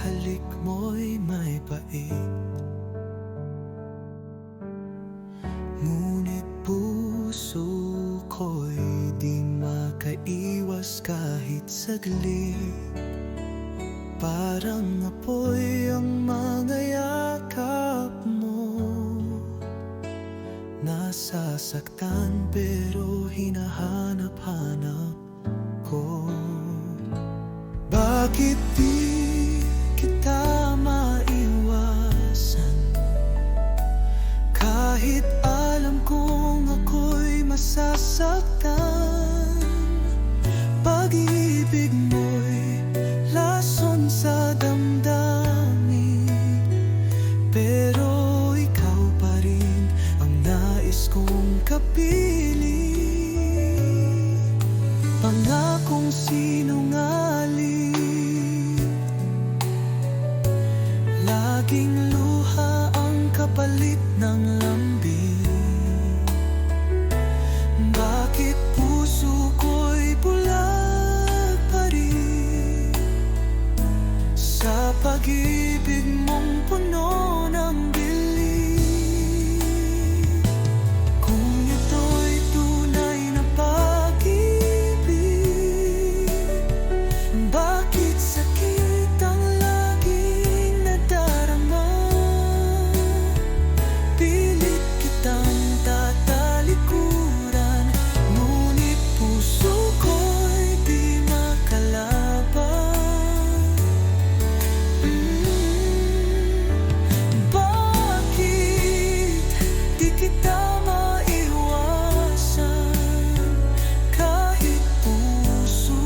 halik mo'y may pait, ngunit puso ko'y di makaiwas kahit saglit. Parang apoy ang mga yakap mo, nasasaktan pero hinahanap-hanap ko. Bakit di kita maiwasan, kahit alam kong ako'y masasaktan? Pag-ibig mo'y lason sa damdamin, pero ikaw pa rin ang nais kong kapiling. Pangakong sinungaling, laging luha ang kapalit ng lambing. Bakit puso ko'y bulag pa rin sa pag-ibig mong puno ng dilim? Kung ito'y tunay na pag-ibig, bakit sakit ang laging nadarama? Pilit kitang tatalikuran, ngunit puso ko'y di makalaban. Bakit di kita maiwasan, kahit puso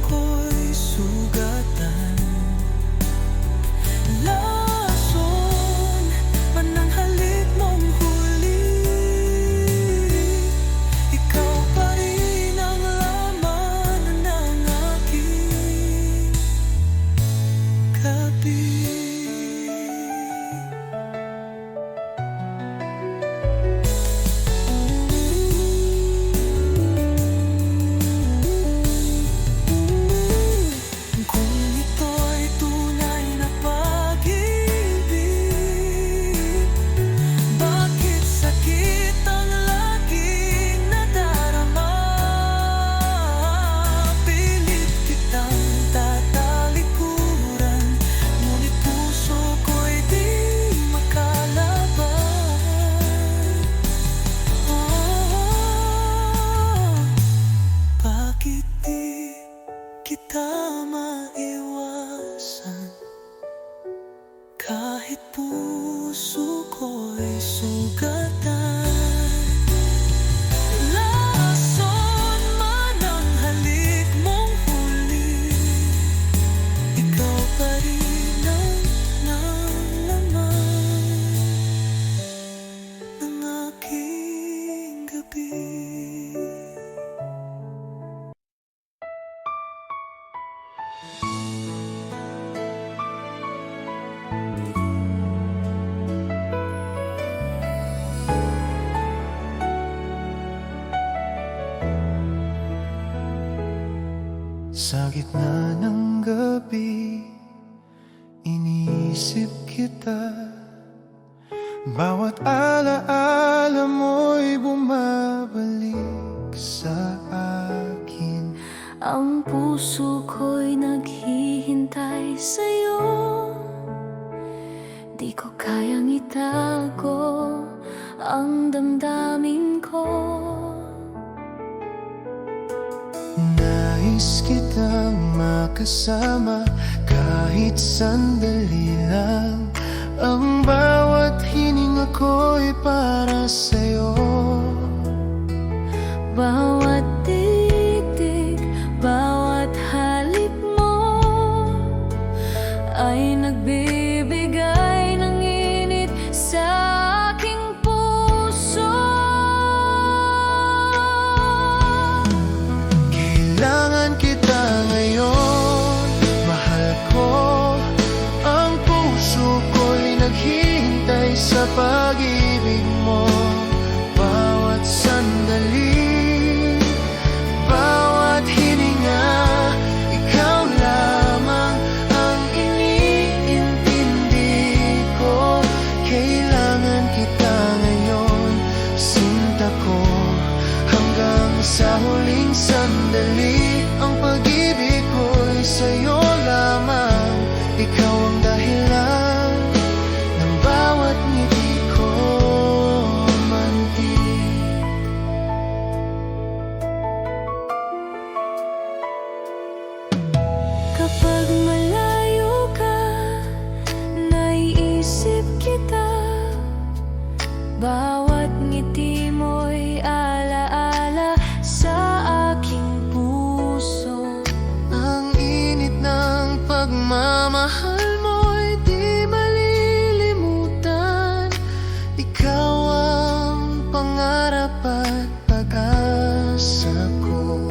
ko'y sugatan? Lason man ang halik mong huli, ikaw pa rin ang laman ng aking gabi. Kung ito'y tunay na pag-ibig, bakit sakit ang laging nadarama? Pilit kitang tatalikuran, ngunit puso ko'y di makalaban. Bakit di kita maiwasan, kahit puso ko'y sugatan? Lason man ang halik mong huli, ikaw pa rin ang laman ng aking gabi. Sa gitna ng gabi, iniisip kita. Bawat alaala mo'y bumabalik sa akin. Ang puso ko'y naghihintay sa'yo, di ko kayang itago ang damdamin ko. Nais kitang makasama kahit sandali lang. Ang bawat hininga ko'y para sa'yo. Bawat titig, bawat halik mo ay nagbibigay ng init sa aking puso. Kailangan kita ngayon, mahal ko. Ang puso ko'y naghihintay sa pag-ibig mo. Bawat sandali, bawat hininga, ikaw lamang ang iniibig. pagmamahal mo'y di malilimutan. Ikaw ang pangarap at pag-asa ko.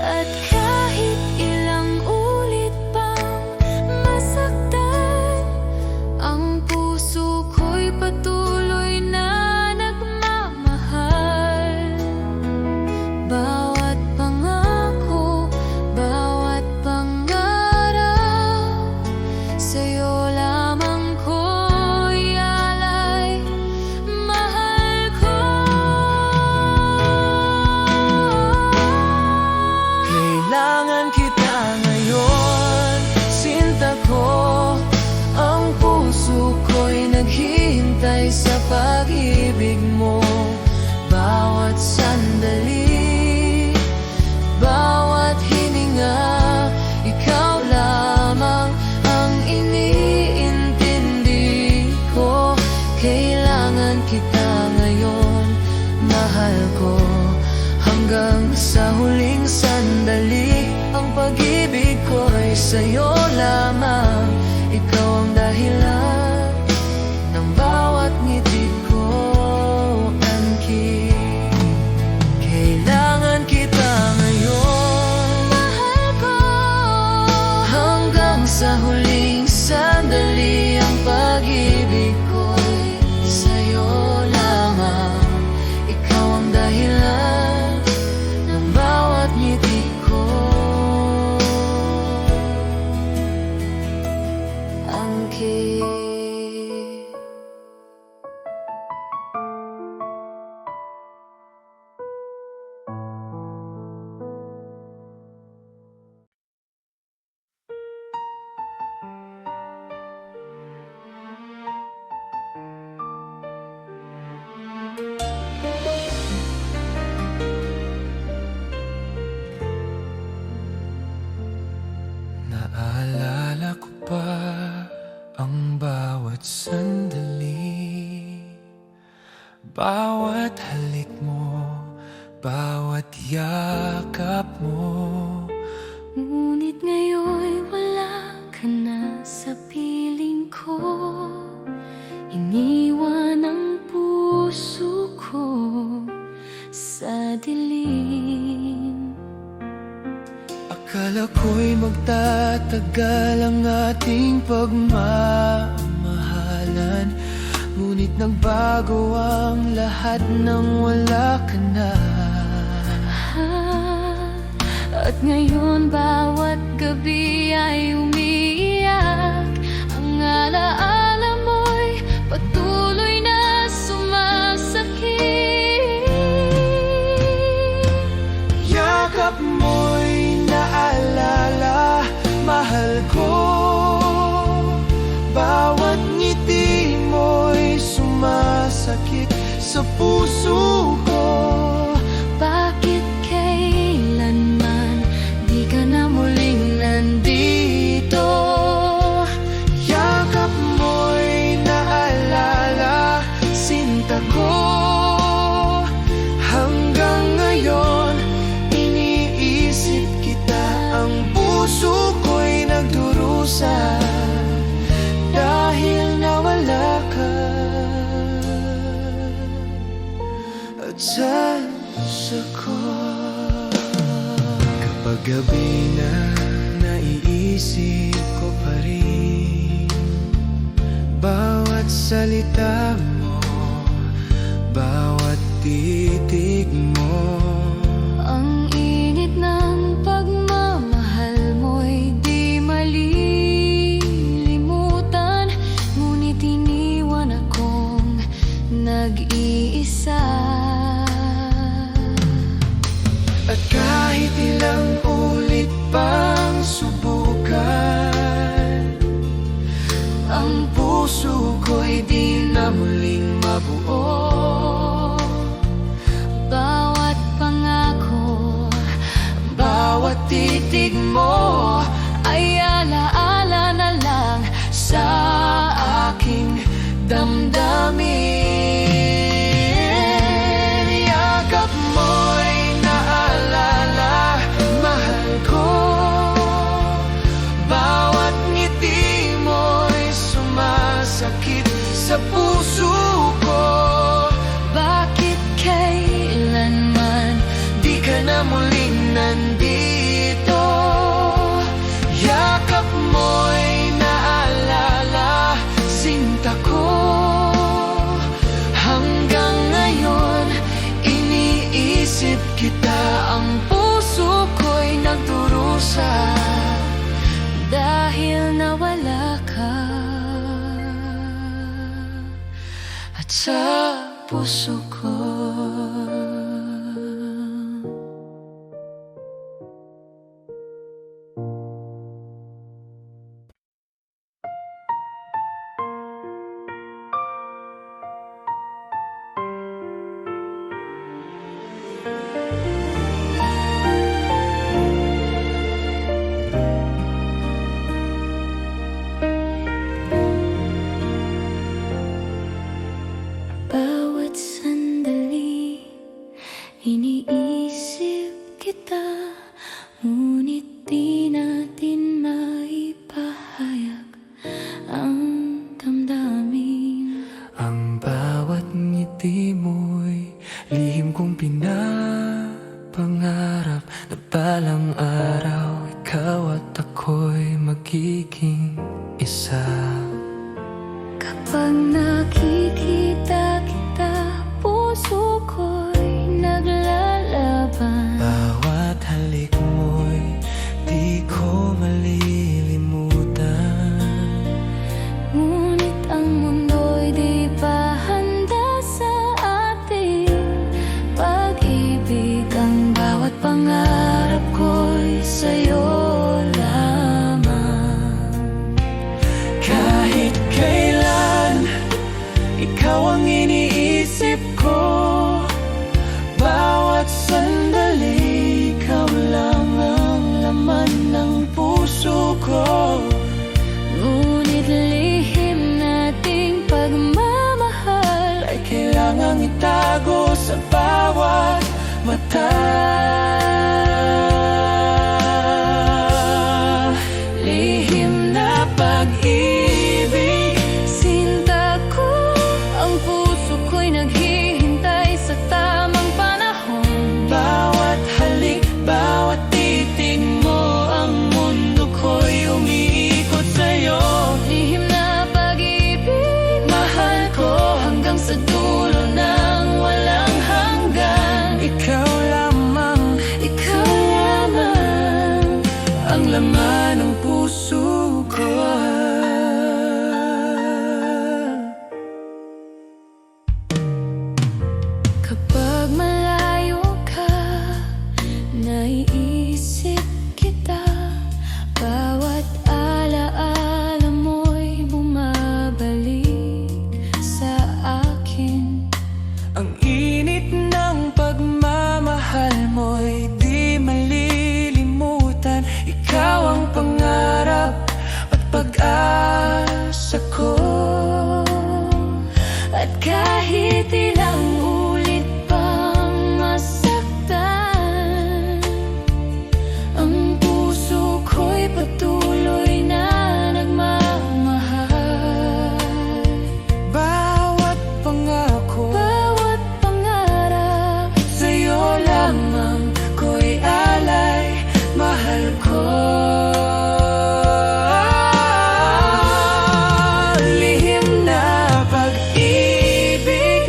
At kahit ilang ulit pang masaktan, ang puso ko'y patuloy na nagmamahal. Bawat pangako, bawat pangarap, sa'yo lamang ko'y alay, mahal ko. Kailangan kita ngayon, sinta ko. Ang puso ko'y naghihintay sa pag-ibig mo. Bawat sandali, bawat hininga, ikaw lamang ang iniintindi ko. Kailangan kita ngayon, mahal ko. Hanggang sa huling sandali, ang pag-ibig ko'y sa'yo lamang. Ikaw ang dahilan ng bawat ngiti ko, Anki. Kailangan kita ngayon, Mahal ko. hanggang sa huling sandali, ang pag-ibig ko'y sa'yo lamang. Ikaw ang dahilan ng bawat ngiti ko, Anki. Naalala ko pa ang bawat sandali, bawat halik mo, bawat yakap mo. Ngunit ngayon'y wala ka na sa piling ko. Iniwan ang puso ko sa dilim. Akala ko'y magtatagal ang ating pagmamahalan, ngunit nagbago ang lahat nang wala ka na. At ngayon bawat gabi ay umiiyak. Ang alaala mo'y patuloy na sumasakit. Yakap mo'y naalala, mahal ko. Bawat ngiti mo'y sumasakit sa puso ko. Bakit kailanman di ka na muling nandito? Yakap mo'y naalala, sinta ko. Hanggang ngayon, iniisip kita. Ang puso ko'y nagdurusa dahil nawala ka. At sa puso ko, kapag gabi na, naiisip ko pa rin bawat salita mo, bawat titig mo. Ang init ng pagmamahal mo'y di malilimutan, ngunit iniwan akong nag-iisa. At kahit ilang ulit pang subukan, ang puso ko'y di na muling mabuo. mo'y naalala, sinta ko. Hanggang ngayon, iniisip kita. Ang puso ko'y nagdurusa dahil nawala ka. at sa puso ko. Bawat sandali, iniisip kita, ngunit di natin maipahayag ang damdamin. Ang bawat ngiti mo'y lihim kong pinapangarap, na balang araw ikaw at ako'y magiging isa. Kapag nakikita kita, puso ko'y naglalaban. Bawat halik mo'y di ko malilimutan. Ngunit ang mundo'y di pa handa sa ating pag-ibig. Ang bawat pangarap ko'y sa'yo lamang. Kahit kailan, ikaw ang iniisip ko. Bawat sandali, ikaw lang ang laman ng puso ko. Ngunit lihim nating pagmamahal Ay kailangang itago sa bawat mata. Lihim na pag-ibig, sinta ko. Ang puso ko'y naghihintay sa tamang panahon. bawat halik, bawat titig mo, ang mundo ko'y umiikot sa'yo. Lihim na pag-ibig, Mahal ko hanggang sa dulo ng walang hanggan. ikaw lamang, Ikaw lamang ang laman ng puso ko. kapag malayo ka, naiisip kita. Bawat alaala mo'y bumabalik sa akin. Ang init ng pagmamahal mo'y di malilimutan. Ikaw ang pangarap at pag-asa ko. At kahit ilang ulit pang masaktan, ang puso ko'y patuloy na nagmamahal. Bawat pangako, Bawat pangarap, sa'yo lamang ko'y alay. Mahal ko. Lihim na pag-ibig,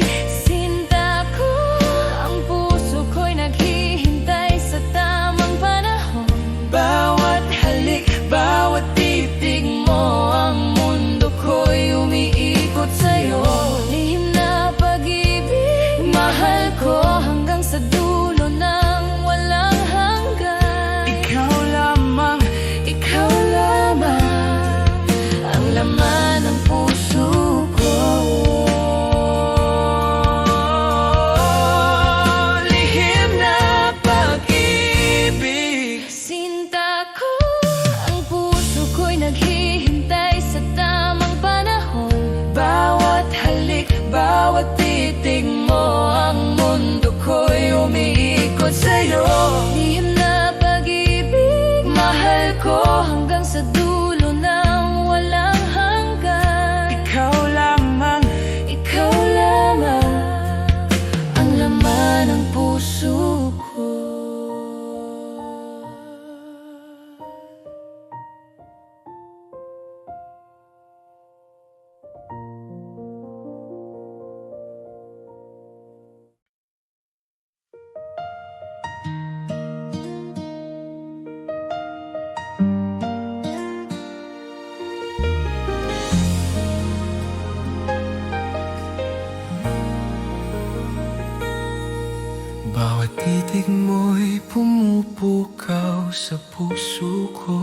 Titig mo'y pumupukaw sa puso ko.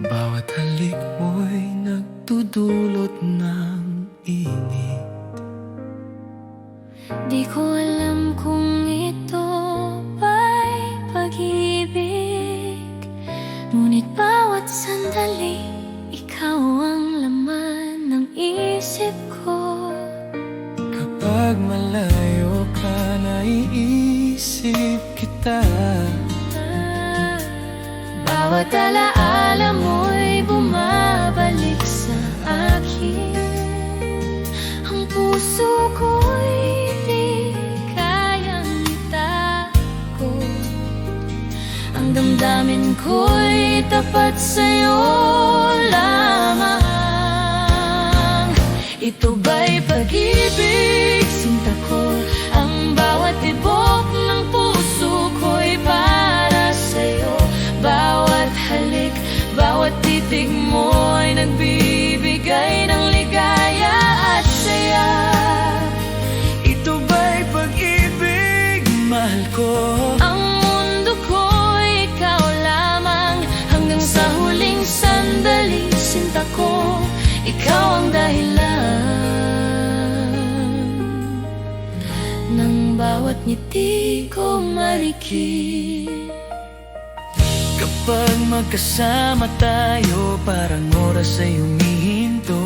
Bawat halik mo'y nagdudulot ng init. Di ko alam kung ito ba'y pag-ibig, ngunit bawat sandali ikaw ang laman ng isip ko. Kapag malayo ka, naiisip kita. Bawat alaala mo'y bumabalik sa akin. Ang puso ko'y di kayang itago. Ang damdamin ko'y tapat sa'yo lamang. Ito ba'y pag-ibig, sinta ko? Ang bawat tibok ng puso ko'y para sa'yo. Bawat halik, bawat titig mo'y nagbibigay ng ligaya at saya. Ito ba'y pag-ibig, mahal ko? Ang mundo ko'y ikaw lamang. Hanggang sa huling sandali, sinta ko, ikaw ang dahilan ng bawat ngiti ko marikit. Kapag magkasama tayo, parang oras ay humihinto.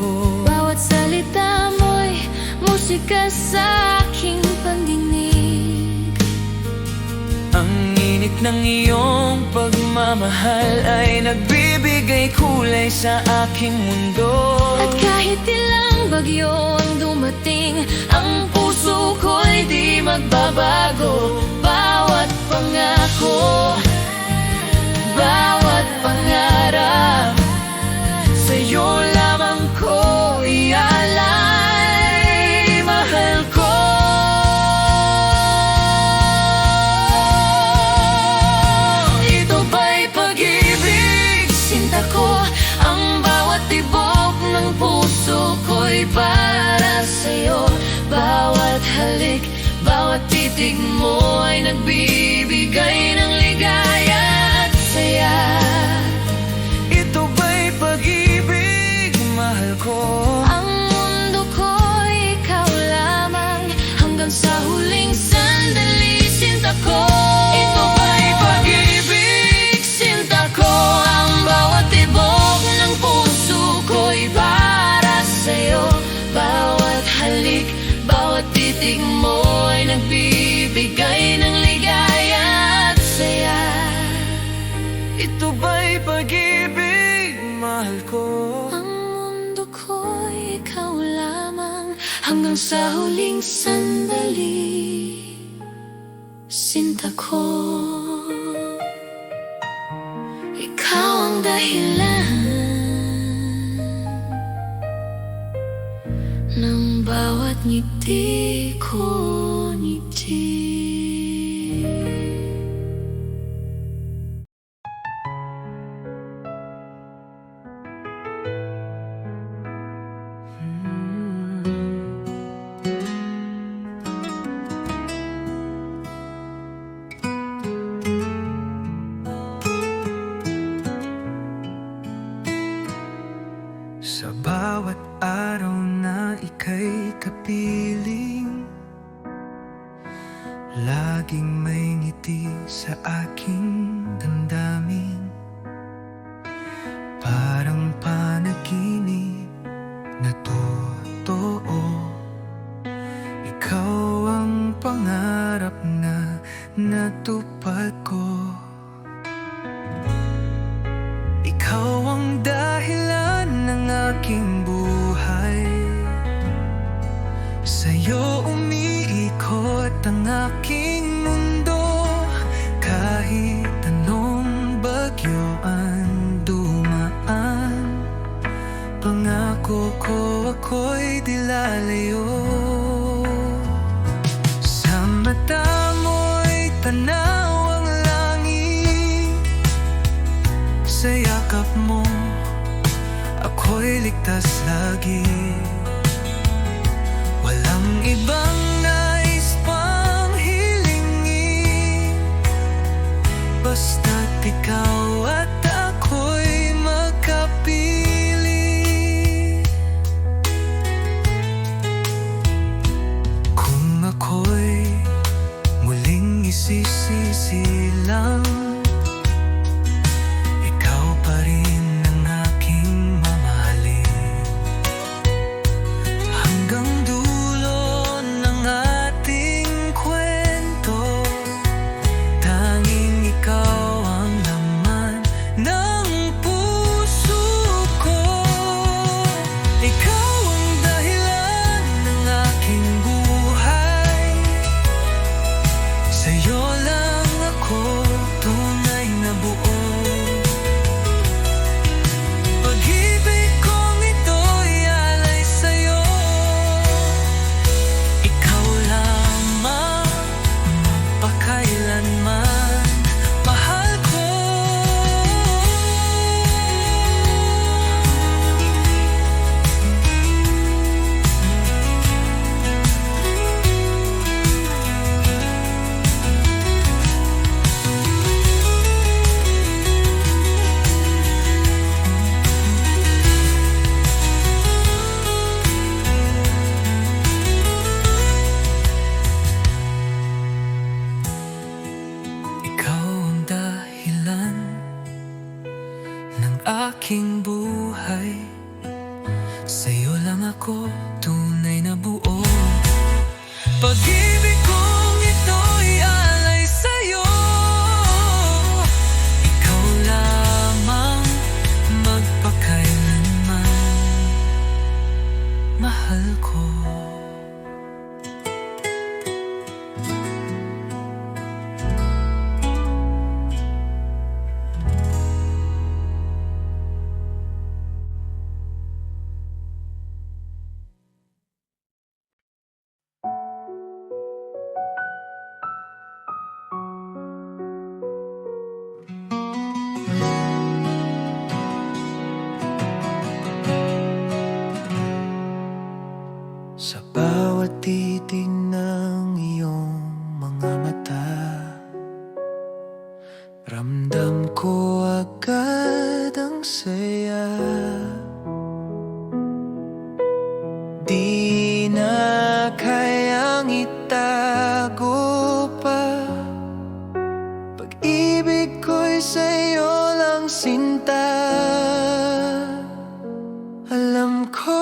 Bawat salita mo'y musika sa aking pandinig. Ang init ng iyong pagmamahal ay nagbibigay kulay sa aking mundo. At kahit ilang bagyo ang dumating, ang puso ko'y di magbabago. Bawat pangako, bawat pangarap, sa'yo lamang ko ialay, mahal ko. Ito ba'y pag-ibig, sinta ko? Ang bawat tibok ng puso ko'y para sa'yo. Bawat halik, bawat titig mo ay nagbibigay ng ligaya at saya. Ito ba'y pag-ibig, mahal ko? Ang mundo ko'y ikaw lamang. Hanggang sa huling sandali, sinta ko. Ito ba'y pag-ibig, sinta ko? Ang bawat tibok ng puso ko'y para sa'yo. Bawat halik, bawat titig mo ay nagbibigay ng ligaya at saya. Ito ba'y pag-ibig, mahal ko? Ang mundo ko'y ikaw lamang. Hanggang sa huling sandali, sinta ko, ikaw ang dahilan ng bawat ngiti ko ngiti. Sa bawat araw na ika'y kapiling, laging may ngiti sa aking damdamin. Parang panaginip na totoo, ikaw ang pangarap na natupad ko. Ikaw ang dahilan ng aking buhay, sa'yo umiikot ang aking mundo. Kahit anong bagyo ang dumaan, pangako ko ako'y di lalayo. Sa mata mo'y tanaw ang langit, sa yakap mo ako'y ligtas lagi. Walang ibang nais pang hiling basta't ikaw at ako'y magkapili. Kung ako'y muling isisisilang, ikaw pa rin ang aking mamahalin. Hanggang dulo ng ating kwento, tanging ikaw ang laman ng puso ko. Ikaw ang dahilan ng aking buhay. Sa'yo lang ako tunay na buo. Pag-ibig kong ito'y alay sa'yo. Ikaw lamang magpakailanman, mahal ko. Ikaw ang dahilan ng aking buhay. Sa'yo lang ako tunay na buo. Pag-ibig kong ito'y alay sa'yo. Ikaw lamang magpakailanman, mahal ko. Sa bawat titig ng iyong mga mata, ramdam ko agad ang saya. Di na kayang itago pa, pag-ibig ko'y sa'yo lang sinta. Alam ko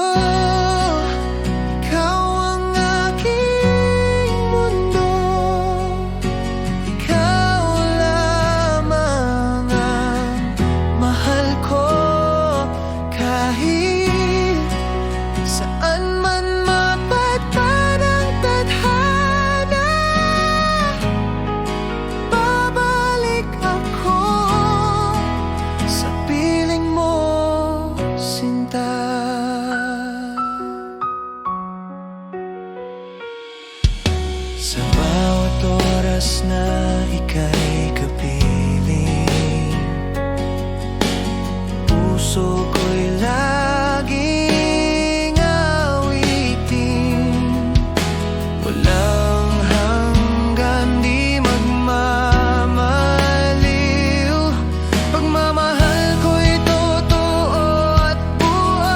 sa bawat oras na ika'y kapiling, puso ko'y laging awitin. Walang hanggan, di magmamaliw. Pagmamahal ko'y totoo at buo.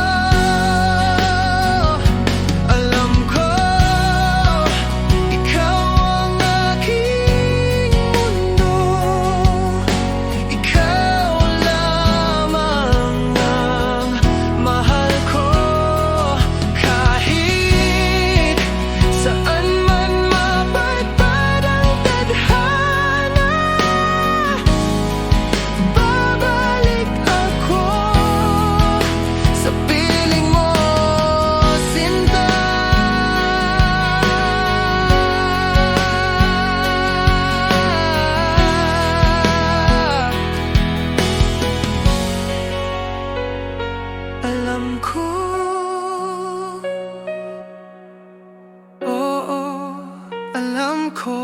Alam ko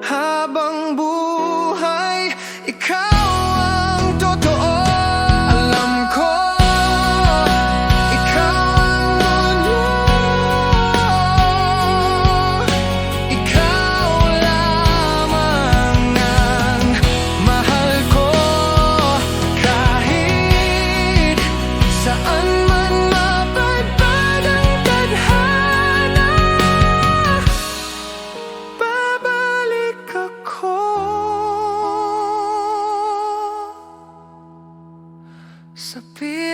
habang buhay, ikaw ang totoo. Alam ko, ikaw ang mundo. Ikaw lamang ang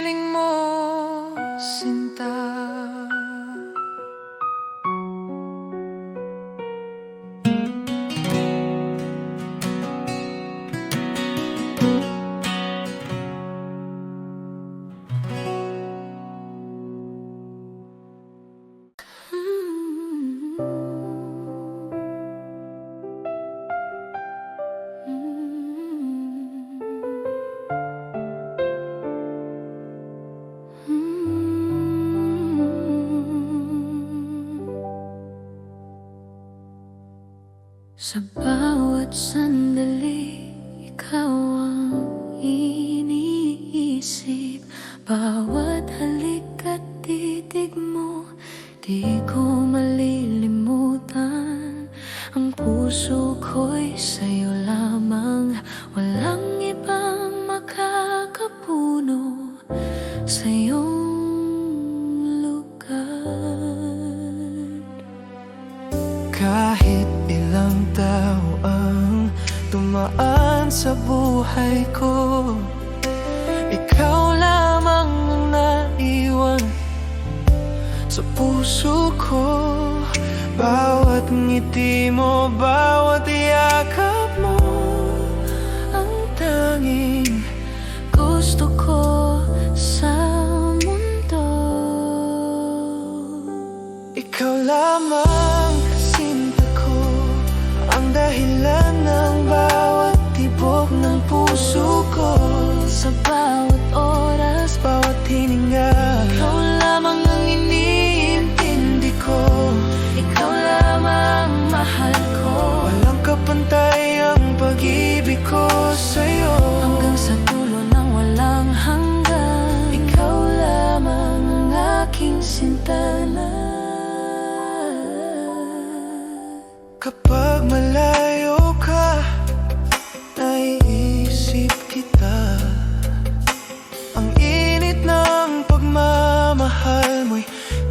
piling mo, sinta. Sa bawat sandali, ikaw ang iniisip. Bawat halik at titig mo, di ko malilimutan. Ang puso ko'y sa'yo lamang, walang ibang makakapuno sa iyong lugar. Kahit ilang tao ang dumaan sa buhay ko, ikaw lamang ang naiwan sa puso ko. Bawat ngiti mo, bawat yakap mo, ang tanging Gusto ko sa mundo. ikaw lamang, sinta ko, ang dahilan ng bawat tibok ng puso ko. Sa bawat oras, Bawat hininga, ikaw lamang ang iniintindi ko. Ikaw lamang mahal ko. walang kapantay ang pag-ibig ko sa'yo. Hanggang sa dulo ng walang hanggan, ikaw lamang ang aking sintanan. Kapag malayo ka, naiisip kita. Ang init ng pagmamahal mo'y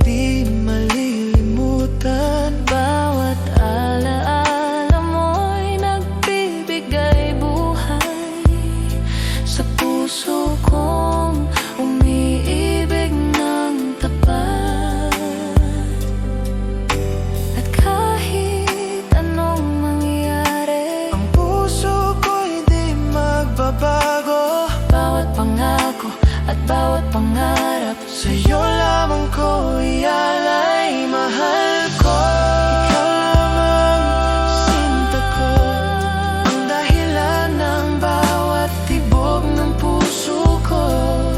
di malilimutan. Bawat alaala mo'y nagbibigay buhay sa puso kong umiibig ng tapat. At kahit anong mangyari, Ang puso ko'y di magbabago. bawat pangako at bawat pangarap, Sa'yo lamang ko ialay, mahal ko. Ikaw lamang, sinta ko, ang dahilan ng bawat tibok ng puso ko.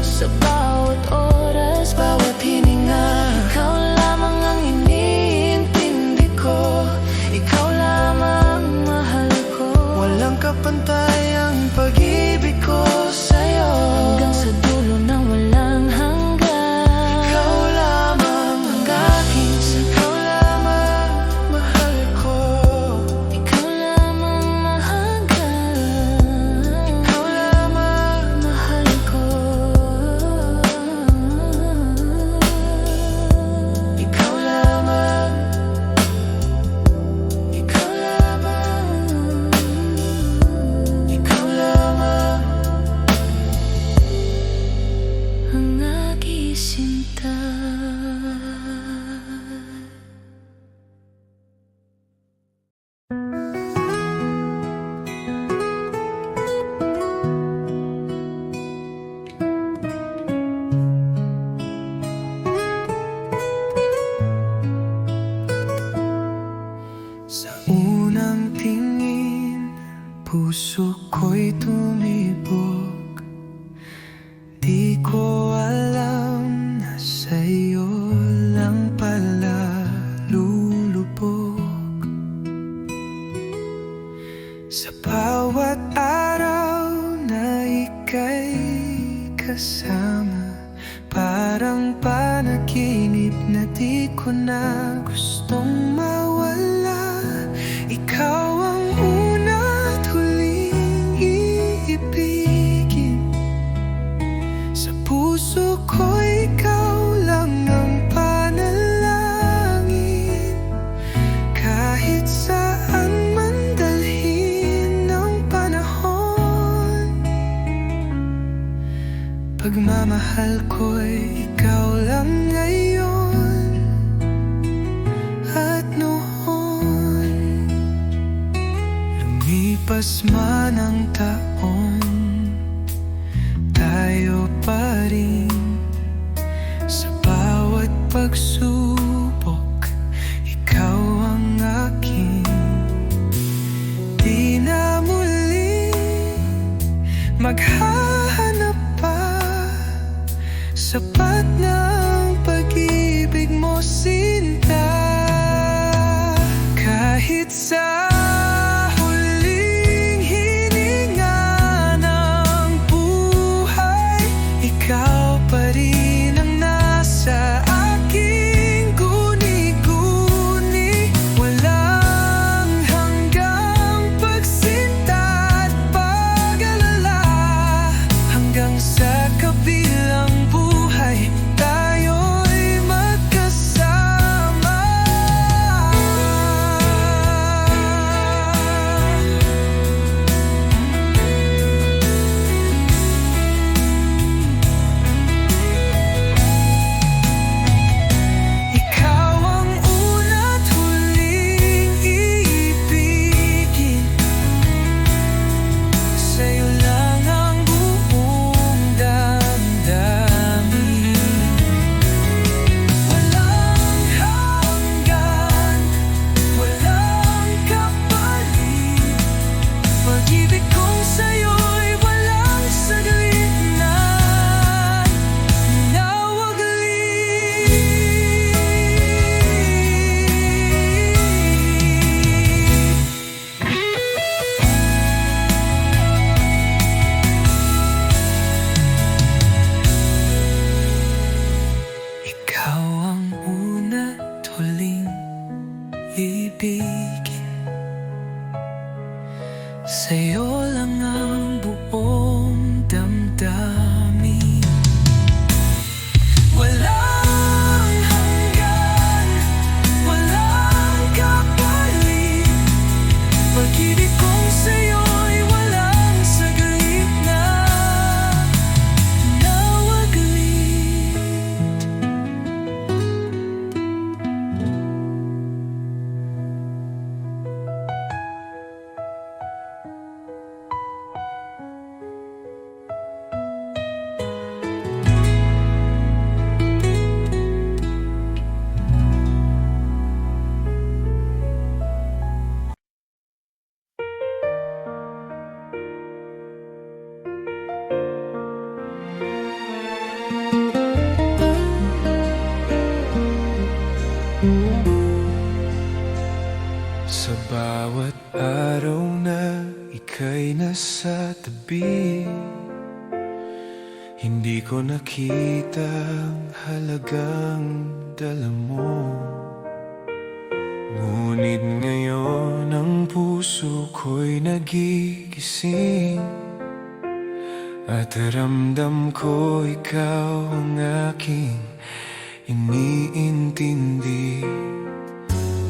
sa bawat oras, Bawat hininga, ikaw lamang ang iniintindi ko. Ikaw lamang mahal ko. walang kapantay ang pag-ibig ko sa'yo. Hanggang sa dulo ng walang hanggan, Ikaw lamang ang aking, ikaw lamang mahal ko. ikaw lamang mahanggan. Ikaw lamang, Mahal ko. ikaw lamang, ikaw lamang, ikaw lamang. Ang aking sinta. Sa unang tingin, puso ko'y tumibok. Di ko alam na sa'yo lang pala lulubog. Sa bawat araw na ika'y kasama, parang panaginip na di ko na gustong mawala. Ikaw ang una at huling iibigin. Sa puso ko ikaw lang ang panalangin. Kahit saan man dalhin ng panahon, pagmamahal ko'y ikaw lang ngayon at noon. Lumipas man ang taon, tayo pa rin. Sa bawat pagsubok, ikaw ang akin. Di na muli maghahanap pa, sapat ng pag-ibig mo, sinta. Kahit sa huling hininga ng buhay, ikaw pa rin ang nasa aking guni-guni. Walang hanggang pagsinta at pag-alala, hanggang sa kabilang buhay tayo'y magkasama. Ikaw ang una't huling iibigin, sa'yo lang ang buong damdamin. Walang hanggan, walang kapalit, pag-ibig kong sa'yo'y walang saglit na ikaw ang una't huling ibigin, sa'yo lang ang buong damdamin. Walang hanggan, walang kapalit, pag-ibig kong sa'yo'y walang saglit na nawaglit. Sa bawat araw na ika'y nasa tabi, hindi ko nakita ang halagang dala mo. Ngunit ngayon ang puso ko'y nagigising, at ramdam ko ikaw ang aking iniintindi.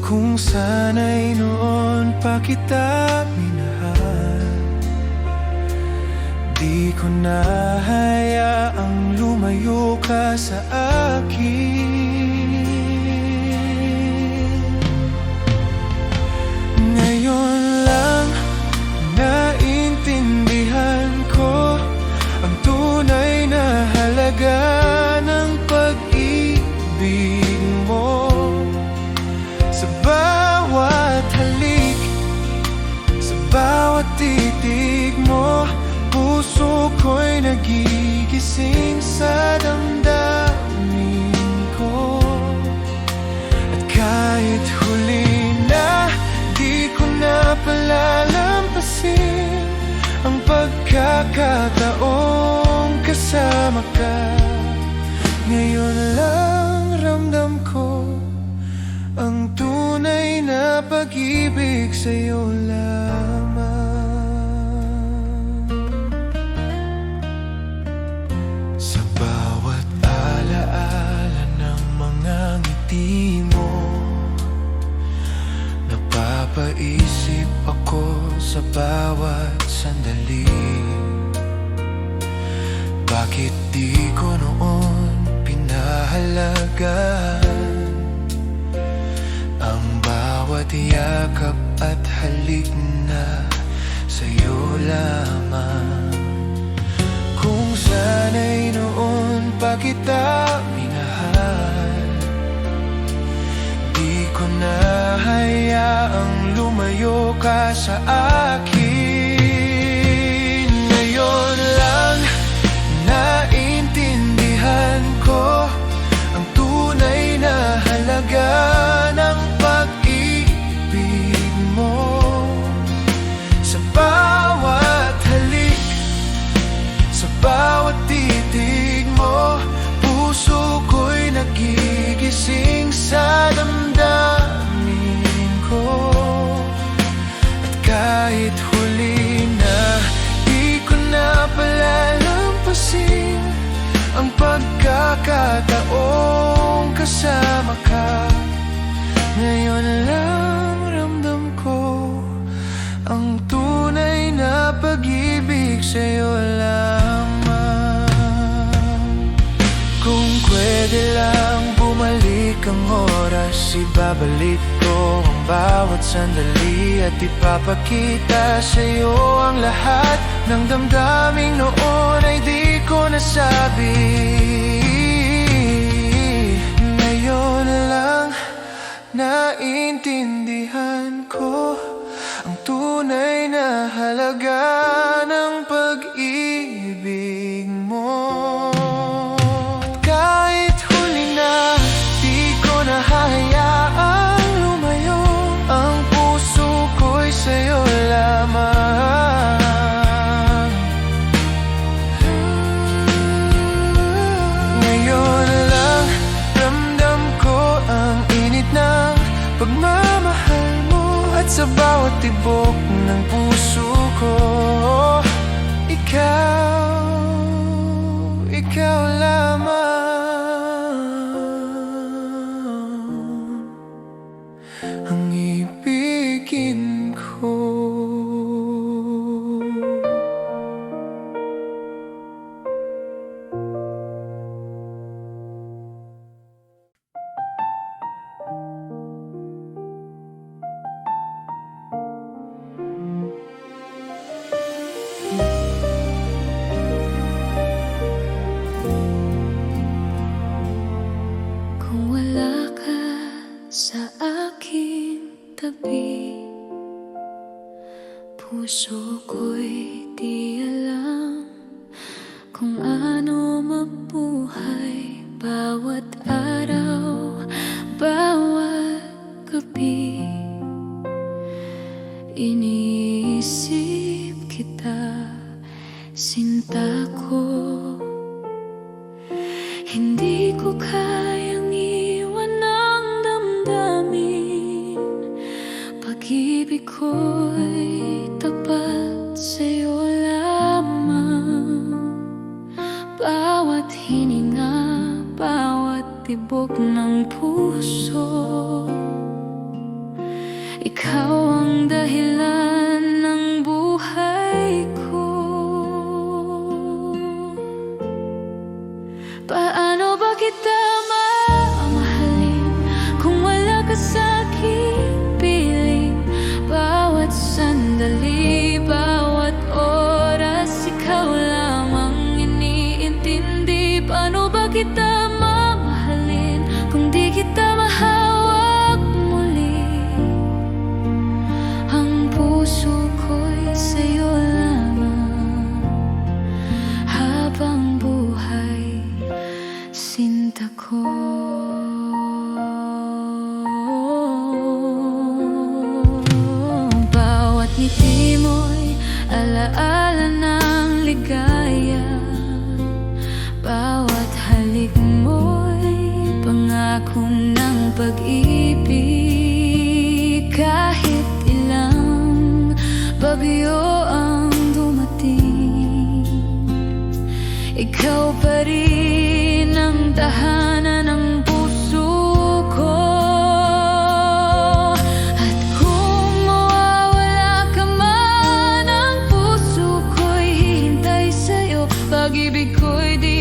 Kung sana'y noon pa kita minahal, di ko na hayaang lumayo ka sa akin. Ngayon lang naintindihan ko ang tunay na halaga ng pag-ibig mo. Sa bawat halik, sa bawat titig mo, puso ko'y nagigising sa damdamin ko. At kahit huli na, di ko na palalampasin ang pagkakataong kasama ka. Ngayon lang ramdam ko ang tunay na pag-ibig sa'yo lamang. Sa bawat alaala ng mga ngiti mo, napapaisip ako sa bawat sandali. Bakit Bakit di ko noon pinahalagahan ang bawat yakap at halik na sa'yo lamang? Kung sana'y noon pa kita minahal, di ko na hayaang lumayo ka sa akin. Ngayon lang naintindihan ko ang tunay na halaga ng pag-ibig mo. Sa bawat halik, sa bawat titig mo, puso ko'y nagigising sa damdamin ko. At kahit huli na di ko na palalampasin ang pagkakataong kasama ka, ngayon lang ramdam ko ang tunay na pag-ibig sa'yo lamang. Kung pwede lang bumalik ang oras, ibabalik ko ang bawat sandali at ipapakita sa'yo ang lahat ng damdaming noon ay di ko nasabi. Ngayon lang naintindihan ko ang tunay na halaga ng pag-ibig mo. Kahit huli na di ko na hayaang lumayo, ang puso ko'y sa'yo lamang. Ngayon lang ramdam ko ang init ng pagmamahal mo, at sa bawat tibok ng puso ko, ikaw lamang ang ibigin ko. Kung wala ka sa aking tabi, puso ko'y di alam kung ano mabuhay. Bawat araw, bawat gabi, iniisip kita, sinta ko. Hindi ko kayang iwan ang damdamin, pag-ibig ko'y tapat sa'yo lamang. Bawat hininga, bawat tibok ng puso, ikaw ang dahilan ng buhay ko. Paano ba kita mamahalin kung wala ka sa'king piling? Bawat sandali, bawat oras, ikaw lamang iniintindi. Paano ba kita mamahalin kung di kita mahawak muli? Ang puso ko'y sa'yo lamang habang buhay, sinta ko. Bawat ngiti mo'y alaala ng ligaya, bawat halik mo'y pangako ng pag-ibig. Kahit ilang bagyo ang dumating, ikaw pa rin ang tahanan ng puso ko. At kung mawawala ka man, ang puso ko'y hihintay sa'yo. Pag-ibig ko'y di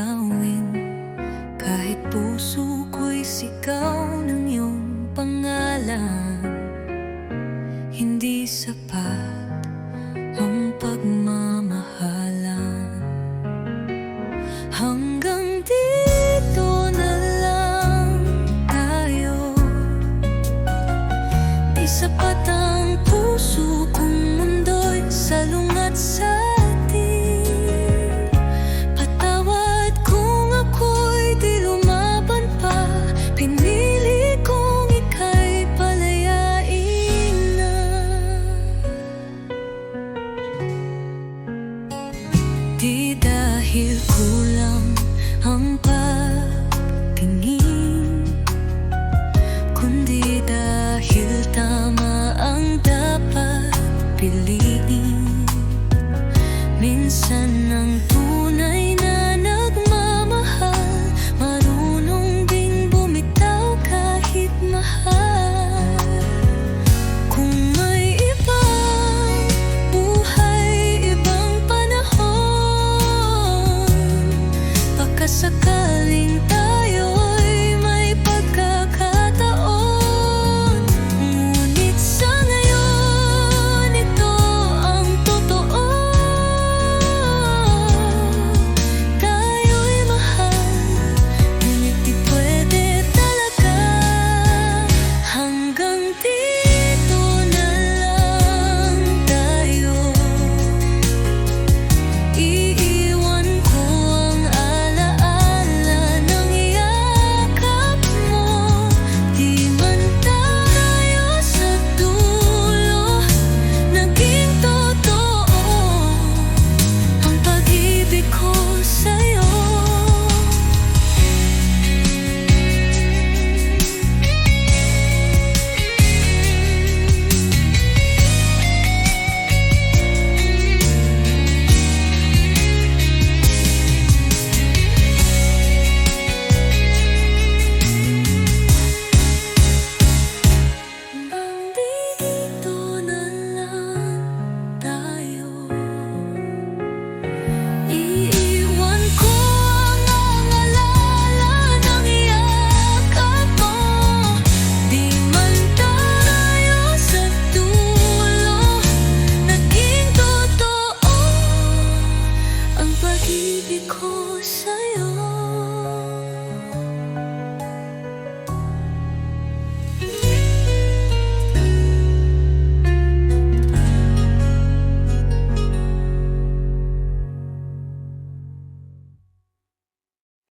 gawin kahit puso ko'y sigaw ng iyong pangalan. Hindi sapat ang pagmamahalan. Hanggang dito na lang tayo. Di sapat ang puso kung mundo'y salungat sa atin. Patawad kung ako'y di lumaban pa. Pinili kong ika'y palayain na. Di dahil kulang ang pagtingin, kundi dahil tama ang dapat piliin. Minsan ang tunay na nagmamahal marunong ding bumitaw kahit mahal. Kung may ibang buhay, ibang panahon, baka sakali